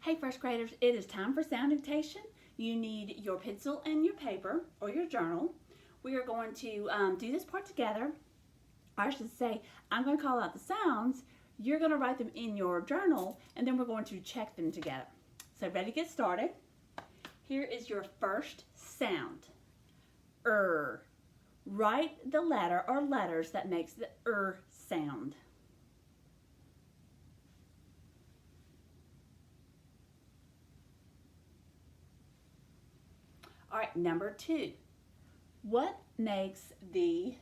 Hey first graders, it is time for sound dictation. You need your pencil and your paper or your journal. We are going to do this part together. I should say, I'm going to call out the sounds. You're going to write them in your journal and then we're going to check them together. So ready to get started? Here is your first sound. Write the letter or letters that makes the sound. All right, number 2. What makes the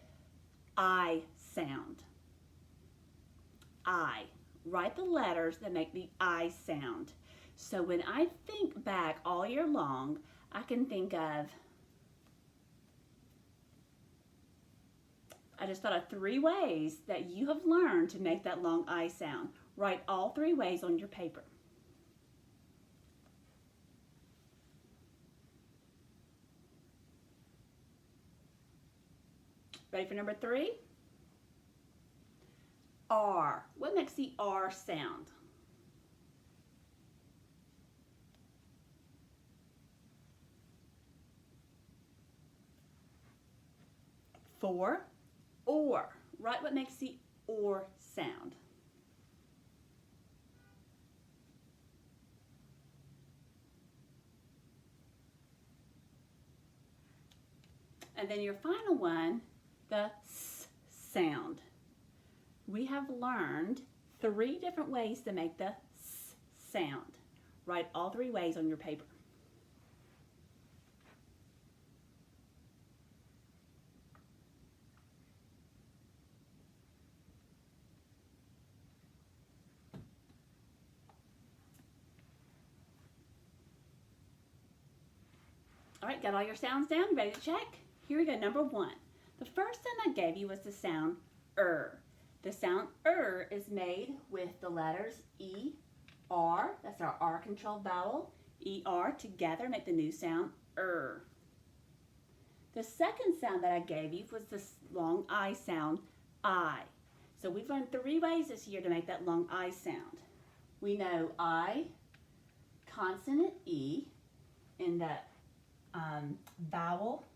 I sound? I. Write the letters that make the I sound. So when I think back all year long, I can think of, I just thought of 3 ways that you have learned to make that long I sound. Write all 3 ways on your paper. Ready for number 3? R. What makes the R sound? Or. Write what makes the or sound. And then your final one, the S sound. We have learned 3 different ways to make the S sound. Write all 3 ways on your paper. All right, got all your sounds down? Ready to check? Here we go, number 1. The first sound I gave you was the sound The sound is made with the letters E, R, that's our R controlled vowel, E, R together make the new sound The second sound that I gave you was the long I sound, I. So we've learned 3 ways this year to make that long I sound. We know I, consonant E, in the vowel,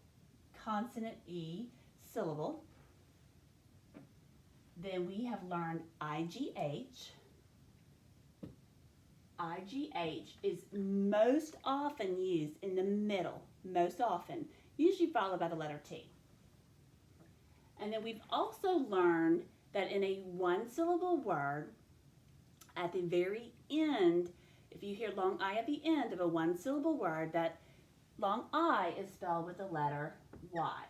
consonant E, syllable. Then we have learned IGH. IGH is most often used in the middle, most often, usually followed by the letter T. And then we've also learned that in a 1-syllable word, at the very end, if you hear long I at the end of a 1-syllable word, that long I is spelled with the letter Y.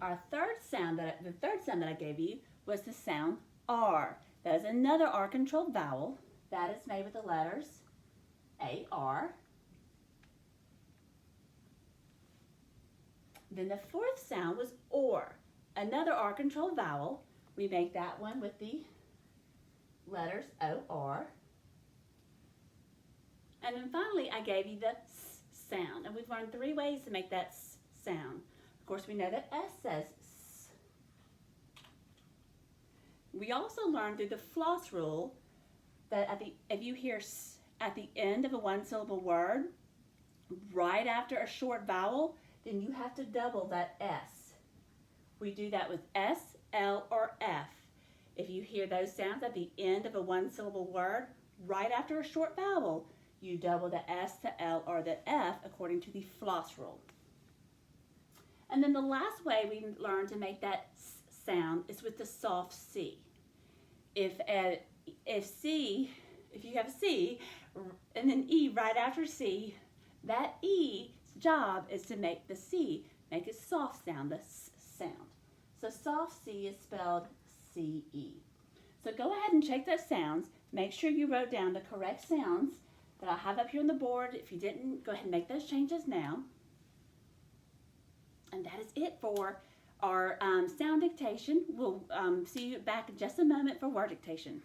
The third sound that I gave you was the sound R. That is another R controlled vowel. That is made with the letters AR. Then the 4th sound was OR. Another R controlled vowel. We make that one with the letters OR. And then finally I gave you the S sound. And we've learned 3 ways to make that S sound. Of course, we know that S says S. We also learned through the floss rule that if you hear S at the end of a 1-syllable word, right after a short vowel, then you have to double that S. We do that with S, L, or F. If you hear those sounds at the end of a 1-syllable word, right after a short vowel, you double the S, the L, or the F according to the floss rule. And then the last way we learn to make that S sound is with the soft C. If you have C and then E right after C, that E's job is to make the C, make a soft sound, the S sound. So soft C is spelled C-E. So go ahead and check those sounds. Make sure you wrote down the correct sounds that I have up here on the board. If you didn't, go ahead and make those changes now. And that is it for our sound dictation. We'll see you back in just a moment for word dictation.